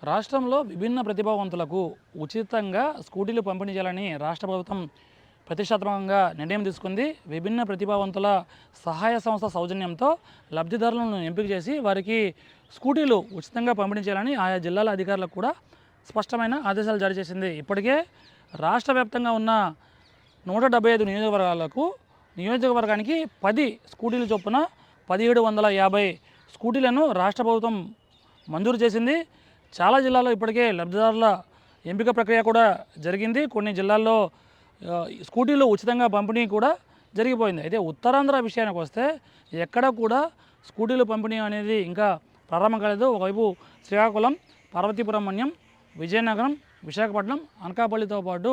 రాష్ట్రంలో విభిన్న ప్రతిభావంతులకు ఉచితంగా స్కూటీలు పంపిణీ చేయాలని రాష్ట్ర ప్రభుత్వం ప్రతిష్టాత్మకంగా నిర్ణయం తీసుకుంది. విభిన్న ప్రతిభావంతుల సహాయ సంస్థ సౌజన్యంతో లబ్ధిదారులను ఎంపిక చేసి వారికి స్కూటీలు ఉచితంగా పంపిణీ చేయాలని ఆయా జిల్లాల అధికారులకు కూడా స్పష్టమైన ఆదేశాలు జారీ చేసింది. ఇప్పటికే రాష్ట్ర వ్యాప్తంగా ఉన్న 175 నియోజకవర్గానికి 10 స్కూటీలు చొప్పున 1750 స్కూటీలను రాష్ట్ర ప్రభుత్వం మంజూరు చేసింది. చాలా జిల్లాల్లో ఇప్పటికే లబ్ధిదారుల ఎంపిక ప్రక్రియ కూడా జరిగింది. కొన్ని జిల్లాల్లో స్కూటీలు ఉచితంగా పంపిణీ కూడా జరిగిపోయింది. అయితే ఉత్తరాంధ్ర విషయానికి వస్తే ఎక్కడ కూడా స్కూటీలు పంపిణీ అనేది ఇంకా ప్రారంభం కాలేదు. ఒకవైపు శ్రీకాకుళం, పార్వతీపురం మన్యం, విజయనగరం, విశాఖపట్నం, అనకాపల్లితో పాటు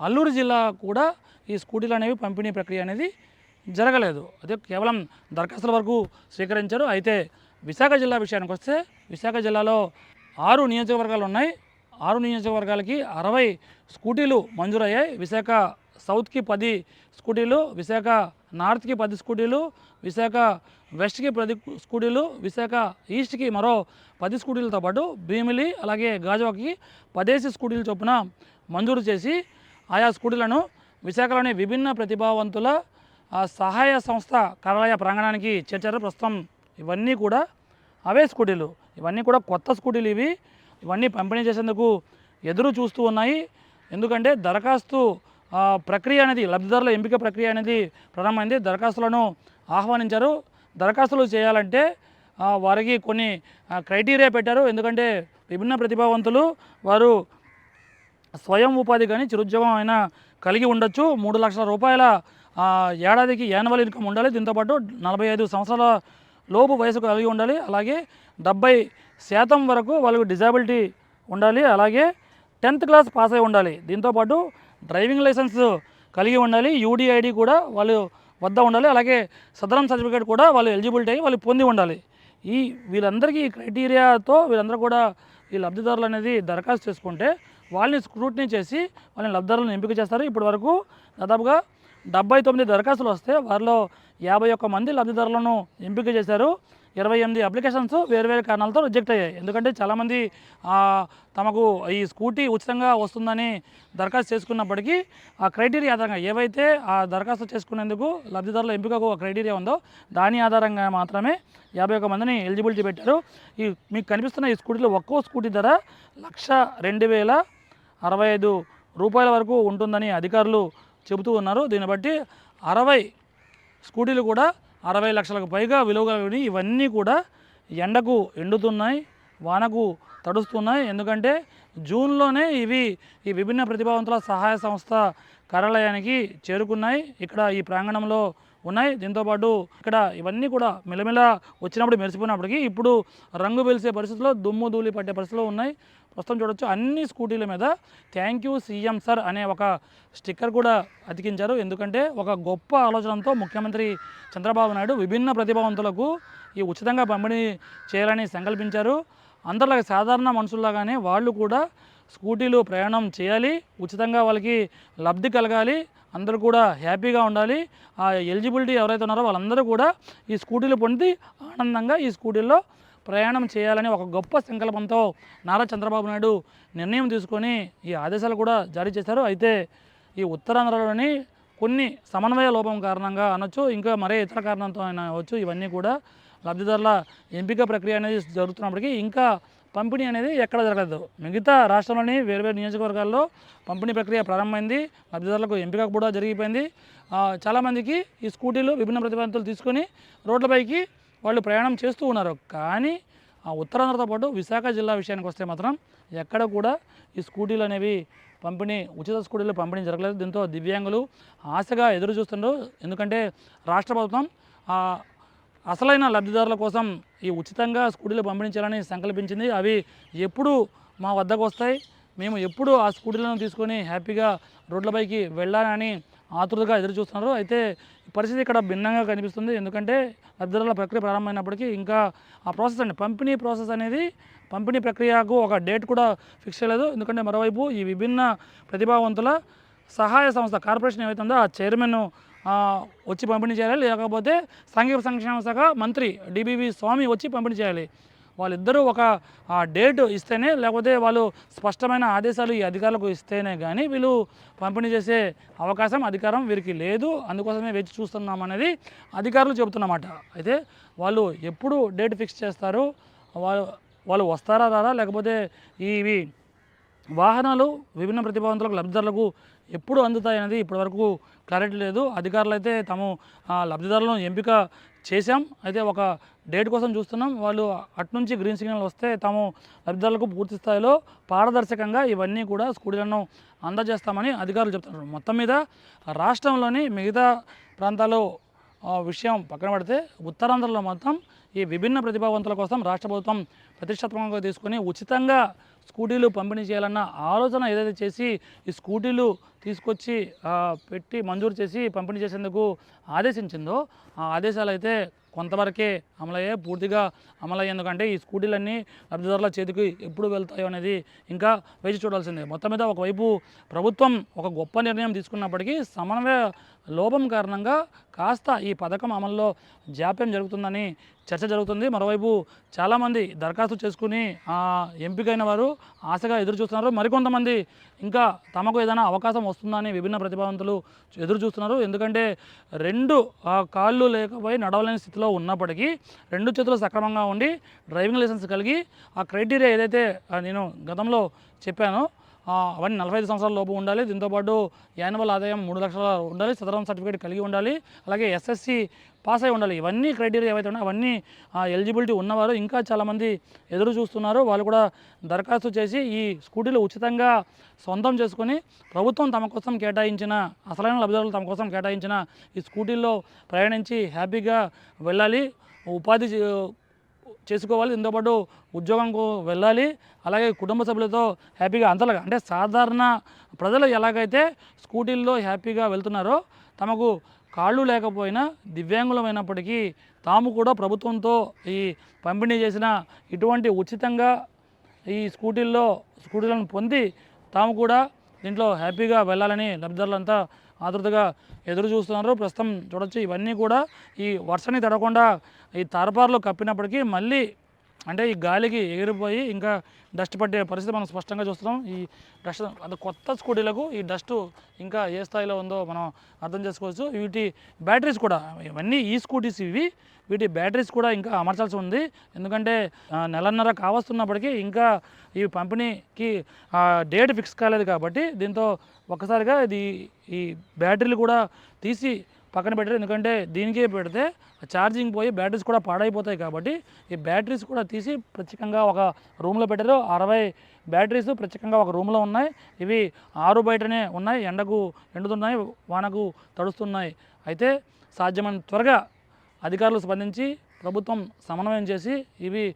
అల్లూరు జిల్లా కూడా ఈ స్కూటీలు అనేవి పంపిణీ ప్రక్రియ అనేది జరగలేదు. అదే కేవలం దరఖాస్తుల వరకు స్వీకరించారు. అయితే విశాఖ జిల్లా విషయానికి వస్తే విశాఖ జిల్లాలో 6 నియోజకవర్గాలు ఉన్నాయి. 6 నియోజకవర్గాలకి 60 స్కూటీలు మంజూరయ్యాయి. విశాఖ సౌత్కి 10 స్కూటీలు, విశాఖ నార్త్కి 10 స్కూటీలు, విశాఖ వెస్ట్కి 10 స్కూటీలు, విశాఖ ఈస్ట్కి మరో 10 స్కూటీలతో పాటు భీమిలి అలాగే గాజువాకకి 10 స్కూటీలు చొప్పున మంజూరు చేసి ఆయా స్కూటీలను విశాఖలోని విభిన్న ప్రతిభావంతుల సహాయ సంస్థ కార్యాలయ ప్రాంగణానికి చేర్చారు. ప్రస్తుతం ఇవన్నీ కూడా అవే స్కూటీలు, ఇవన్నీ కూడా కొత్త స్కూటీలు. ఇవన్నీ పంపిణీ చేసేందుకు ఎదురు చూస్తూ ఉన్నాయి. ఎందుకంటే దరఖాస్తు ప్రక్రియ అనేది, లబ్ధిదారుల ఎంపిక ప్రక్రియ అనేది ప్రారంభమైంది. దరఖాస్తులను ఆహ్వానించారు. దరఖాస్తులు చేయాలంటే వారికి కొన్ని క్రైటీరియా పెట్టారు. ఎందుకంటే విభిన్న ప్రతిభావంతులు వారు స్వయం ఉపాధి కానీ చిరుద్యోగం అయినా కలిగి ఉండొచ్చు. 3 లక్షల రూపాయల ఏడాదికి యాన్యువల్ ఇన్కమ్ ఉండాలి. దీంతోపాటు 45 సంవత్సరాల లోపు వయసు కలిగి ఉండాలి. అలాగే 70% వరకు వాళ్ళకు డిజాబిలిటీ ఉండాలి. అలాగే 10th క్లాస్ పాస్ అయి ఉండాలి. దీంతోపాటు డ్రైవింగ్ లైసెన్స్ కలిగి ఉండాలి. యూడిఐడి కూడా వాళ్ళు వద్ద ఉండాలి. అలాగే సదరన్ సర్టిఫికేట్ కూడా వాళ్ళు ఎలిజిబిలిటీ అయ్యి వాళ్ళు పొంది ఉండాలి. వీళ్ళందరికీ ఈ క్రైటీరియాతో వీళ్ళందరూ కూడా ఈ లబ్ధిదారులు అనేది దరఖాస్తు చేసుకుంటే వాళ్ళని స్క్రూటినీ చేసి వాళ్ళని లబ్ధిదారులను ఎంపిక చేస్తారు. ఇప్పటి వరకు దాదాపుగా 79 దరఖాస్తులు వస్తే వారిలో 51 మంది లబ్ధిదారులను ఎంపిక చేశారు. 28 అప్లికేషన్స్ వేరు కారణాలతో రిజెక్ట్ అయ్యాయి. ఎందుకంటే చాలామంది తమకు ఈ స్కూటీ ఉచితంగా వస్తుందని దరఖాస్తు చేసుకున్నప్పటికీ ఆ క్రైటీరియా ఆధారంగా ఏవైతే ఆ దరఖాస్తు చేసుకునేందుకు లబ్ధిదారుల ఎంపికకు క్రైటీరియా ఉందో దాని ఆధారంగా మాత్రమే 51 మందిని ఎలిజిబిలిటీ పెట్టారు. మీకు కనిపిస్తున్న ఈ స్కూటీలో ఒక్కో స్కూటీ ధర 1,02,065 రూపాయల వరకు ఉంటుందని అధికారులు చెబుతూ ఉన్నారు. దీన్ని బట్టి 60 స్కూటీలు కూడా 60 లక్షలకు పైగా విలువ కలిగినవి. ఇవన్నీ కూడా ఎండకు ఎండుతున్నాయి, వానకు తడుస్తున్నాయి. ఎందుకంటే జూన్లోనే ఈ విభిన్న ప్రతిభావంతుల సహాయ సంస్థ కార్యాలయానికి చేరుకున్నాయి. ఇక్కడ ఈ ప్రాంగణంలో ఉన్నాయి. దీంతోపాటు ఇక్కడ ఇవన్నీ కూడా మెలమెల వచ్చినప్పుడు మెరిసిపోయినప్పటికీ ఇప్పుడు రంగు వెలిసే పరిస్థితుల్లో, దుమ్ము ధూళి పట్టే పరిస్థితుల్లో ఉన్నాయి. ప్రస్తుతం చూడొచ్చు అన్ని స్కూటీల మీద థ్యాంక్ యూ సీఎం సార్ అనే ఒక స్టిక్కర్ కూడా అతికించారు. ఎందుకంటే ఒక గొప్ప ఆలోచనతో ముఖ్యమంత్రి చంద్రబాబు నాయుడు విభిన్న ప్రతిభావంతులకు ఈ ఉచితంగా పంపిణీ చేయాలని సంకల్పించారు. అందరిలాగా సాధారణ మనుషుల్లాగానే వాళ్ళు కూడా స్కూటీలు ప్రయాణం చేయాలి, ఉచితంగా వాళ్ళకి లబ్ధి కలగాలి, అందరూ కూడా హ్యాపీగా ఉండాలి. ఆ ఎలిజిబిలిటీ ఎవరైతే ఉన్నారో వాళ్ళందరూ కూడా ఈ స్కూటీలు పొంది ఆనందంగా ఈ స్కూటీల్లో ప్రయాణం చేయాలని ఒక గొప్ప సంకల్పంతో నారా చంద్రబాబు నాయుడు నిర్ణయం తీసుకొని ఈ ఆదేశాలు కూడా జారీ చేశారు. అయితే ఈ ఉత్తరాంధ్రలోని కొన్ని సమన్వయ లోపం కారణంగా అనొచ్చు, ఇంకా మరే ఇతర కారణంతో అయినా అవచ్చు, ఇవన్నీ కూడా లబ్ధిదారుల ఎంపిక ప్రక్రియ అనేది జరుగుతున్నప్పటికీ ఇంకా పంపిణీ అనేది ఎక్కడ జరగలేదు. మిగతా రాష్ట్రంలోని వేర్వేరు నియోజకవర్గాల్లో పంపిణీ ప్రక్రియ ప్రారంభమైంది. లబ్ధిదారులకు ఎంపిక కూడా జరిగిపోయింది. చాలామందికి ఈ స్కూటీలు విభిన్న ప్రతిభావంతులు తీసుకొని రోడ్లపైకి వాళ్ళు ప్రయాణం చేస్తూ ఉన్నారు. కానీ ఉత్తరాంధ్రతో పాటు విశాఖ జిల్లా విషయానికి వస్తే మాత్రం ఎక్కడ కూడా ఈ స్కూటీలు అనేవి ఉచిత స్కూటీలు పంపిణీ జరగలేదు. దీంతో దివ్యాంగులు ఆశగా ఎదురు చూస్తున్నారు. ఎందుకంటే రాష్ట్ర ప్రభుత్వం అసలైన లబ్ధిదారుల కోసం ఈ ఉచితంగా స్కూటీలు పంపిణీ చేయాలని సంకల్పించింది. అవి ఎప్పుడు మా వద్దకు వస్తాయి, మేము ఎప్పుడు ఆ స్కూటీలను తీసుకొని హ్యాపీగా రోడ్లపైకి వెళ్ళాలని ఆతృతగా ఎదురు చూస్తున్నారు. అయితే పరిస్థితి ఇక్కడ భిన్నంగా కనిపిస్తుంది. ఎందుకంటే లబ్ధిదారుల ప్రక్రియ ప్రారంభమైనప్పటికీ ఇంకా ఆ ప్రాసెస్ పంపిణీ ప్రాసెస్ అనేది పంపిణీ ప్రక్రియకు ఒక డేట్ కూడా ఫిక్స్ చేయలేదు. ఎందుకంటే మరోవైపు ఈ విభిన్న ప్రతిభావంతుల సహాయ సంస్థ కార్పొరేషన్ ఏవైతే ఉందో ఆ చైర్మన్ వచ్చి పంపిణీ చేయాలి, లేకపోతే సాంఘిక సంక్షేమ శాఖ మంత్రి డిబివి స్వామి వచ్చి పంపిణీ చేయాలి. వాళ్ళిద్దరూ ఒక డేట్ ఇస్తేనే, లేకపోతే వాళ్ళు స్పష్టమైన ఆదేశాలు ఈ అధికారులకు ఇస్తేనే కానీ వీళ్ళు పంపిణీ చేసే అవకాశం, అధికారం వీరికి లేదు. అందుకోసమే వేచి చూస్తున్నాం అనేది అధికారులు చెబుతున్నమాట. అయితే వాళ్ళు ఎప్పుడు డేట్ ఫిక్స్ చేస్తారు, వాళ్ళు వాళ్ళు వస్తారా రారా, లేకపోతే ఇవి వాహనాలు విభిన్న ప్రతిభావంతులకు లబ్ధిదారులకు ఎప్పుడు అందుతాయనేది ఇప్పటివరకు క్లారిటీ లేదు. అధికారులు అయితే తాము లబ్ధిదారులను ఎంపిక చేశాం, అయితే ఒక డేట్ కోసం చూస్తున్నాం, వాళ్ళు అట్నుంచి గ్రీన్ సిగ్నల్ వస్తే తాము లబ్ధిదారులకు పూర్తి స్థాయిలో పారదర్శకంగా ఇవన్నీ కూడా స్కూటీలను అందజేస్తామని అధికారులు చెప్తున్నారు. మొత్తం మీద రాష్ట్రంలోని మిగతా ప్రాంతాల్లో విషయం పక్కన పెడితే ఉత్తరాంధ్రలో మొత్తం ఈ విభిన్న ప్రతిభావంతుల కోసం రాష్ట్ర ప్రభుత్వం ప్రతిష్టాత్మకంగా తీసుకొని ఉచితంగా స్కూటీలు పంపిణీ చేయాలన్న ఆలోచన ఏదైతే చేసి ఈ స్కూటీలు తీసుకొచ్చి పెట్టి మంజూరు చేసి పంపిణీ చేసేందుకు ఆదేశించిందో ఆ ఆదేశాలు అయితే కొంతవరకే అమలయ్యే, పూర్తిగా అమలయ్యేందుకంటే ఈ స్కూటీలన్నీ లబ్ధిదారుల చేతికి ఎప్పుడు వెళ్తాయో అనేది ఇంకా వేచి చూడాల్సిందే. మొత్తం మీద ఒకవైపు ప్రభుత్వం ఒక గొప్ప నిర్ణయం తీసుకున్నప్పటికీ సమన్వయ లోపం కారణంగా కాస్త ఈ పథకం అమల్లో జాప్యం జరుగుతుందని చర్చ జరుగుతుంది. మరోవైపు చాలామంది దరఖాస్తు చేసుకుని ఎంపికైన వారు ఆశగా ఎదురు చూస్తున్నారు. మరికొంతమంది ఇంకా తమకు ఏదైనా అవకాశం వస్తుందని విభిన్న ప్రతిభావంతులు ఎదురు చూస్తున్నారు. ఎందుకంటే రెండు కాళ్ళు లేకపోయి నడవలేని స్థితిలో ఉన్నప్పటికీ రెండు చేతులు సక్రమంగా ఉండి డ్రైవింగ్ లైసెన్స్ కలిగి ఆ క్రైటీరియా ఏదైతే నేను గతంలో చెప్పానో అవన్నీ 45 సంవత్సరాల లోపు ఉండాలి. దీంతోపాటు యాన్యువల్ ఆదాయం 3 లక్షల ఉండాలి, సదరం సర్టిఫికేట్ కలిగి ఉండాలి, అలాగే ఎస్ఎస్సి పాస్ అయి ఉండాలి. ఇవన్నీ క్రైటీరియా ఏవైతే ఉన్నాయో అవన్నీ ఎలిజిబిలిటీ ఉన్నవారు ఇంకా చాలామంది ఎదురు చూస్తున్నారు. వాళ్ళు కూడా దరఖాస్తు చేసి ఈ స్కూటీలు ఉచితంగా సొంతం చేసుకొని ప్రభుత్వం తమ కోసం కేటాయించిన అసలైన లబ్ధిదారులు తమ కోసం కేటాయించిన ఈ స్కూటీల్లో ప్రయాణించి హ్యాపీగా వెళ్ళాలి, ఉపాధి చేసుకోవాలి, దీంతోపాటు ఉద్యోగంకు వెళ్ళాలి, అలాగే కుటుంబ సభ్యులతో హ్యాపీగా అంతలాగా అంటే సాధారణ ప్రజలు ఎలాగైతే స్కూటీల్లో హ్యాపీగా వెళ్తున్నారో తమకు కాళ్ళు లేకపోయినా దివ్యాంగులమైనప్పటికీ తాము కూడా ప్రభుత్వంతో ఈ పంపిణీ చేసిన ఇటువంటి ఉచితంగా ఈ స్కూటీలను పొంది తాము కూడా దీంట్లో హ్యాపీగా వెళ్ళాలని లబ్ధిదారులంతా ఆతృతగా ఎదురు చూస్తున్నారు. ప్రస్తుతం చూడొచ్చు ఇవన్నీ కూడా ఈ వర్షాన్ని తడకుండా ఈ తారపార్లు కప్పినప్పటికీ మళ్ళీ అంటే ఈ గాలికి ఎగిరిపోయి ఇంకా డస్ట్ పట్టే పరిస్థితి మనం స్పష్టంగా చూస్తున్నాం. ఈ డస్ట్ అది కొత్త స్కూటీలకు ఈ డస్ట్ ఇంకా ఏ స్థాయిలో ఉందో మనం అర్థం చేసుకోవచ్చు. వీటి బ్యాటరీస్ కూడా ఇవన్నీ ఈ స్కూటీస్ వీటి బ్యాటరీస్ కూడా ఇంకా అమర్చాల్సి ఉంది. ఎందుకంటే నెలన్నర కావస్తున్నప్పటికీ ఇంకా ఈ పంపిణీకి డేట్ ఫిక్స్ కాలేదు కాబట్టి దీంతో ఒక్కసారిగా ఈ బ్యాటరీలు కూడా తీసి పక్కన పెట్టారు. ఎందుకంటే దీనికే పెడితే ఛార్జింగ్ పోయి బ్యాటరీస్ కూడా పాడైపోతాయి కాబట్టి ఈ బ్యాటరీస్ కూడా తీసి ప్రత్యేకంగా ఒక రూమ్లో పెట్టారు. 60 బ్యాటరీస్ ప్రత్యేకంగా ఒక రూమ్లో ఉన్నాయి. ఇవి 6 బయటనే ఉన్నాయి, ఎండకు ఎండుతున్నాయి, వానకు తడుస్తున్నాయి. అయితే సాధ్యమైన త్వరగా అధికారులు స్పందించి ప్రభుత్వం సమన్వయం చేసి ఇవి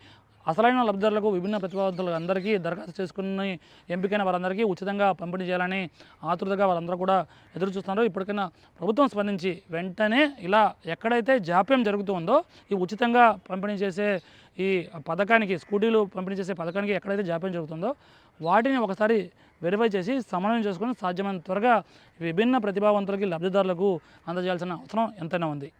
అసలైన లబ్ధిదారులకు విభిన్న ప్రతిభావంతులకు అందరికీ దరఖాస్తు చేసుకుని ఎంపికైన వారందరికీ ఉచితంగా పంపిణీ చేయాలని ఆతృతగా వాళ్ళందరూ కూడా ఎదురు చూస్తున్నారు. ఇప్పటికైనా ప్రభుత్వం స్పందించి వెంటనే ఇలా ఎక్కడైతే జాప్యం జరుగుతుందో ఈ ఉచితంగా పంపిణీ చేసే ఈ పథకానికి స్కూటీలు పంపిణీ చేసే పథకానికి ఎక్కడైతే జాప్యం జరుగుతుందో వాటిని ఒకసారి వెరిఫై చేసి సమన్వయం చేసుకుని సాధ్యమైన త్వరగా విభిన్న ప్రతిభావంతులకి లబ్ధిదారులకు అందజేయాల్సిన అవసరం ఎంతైనా ఉంది.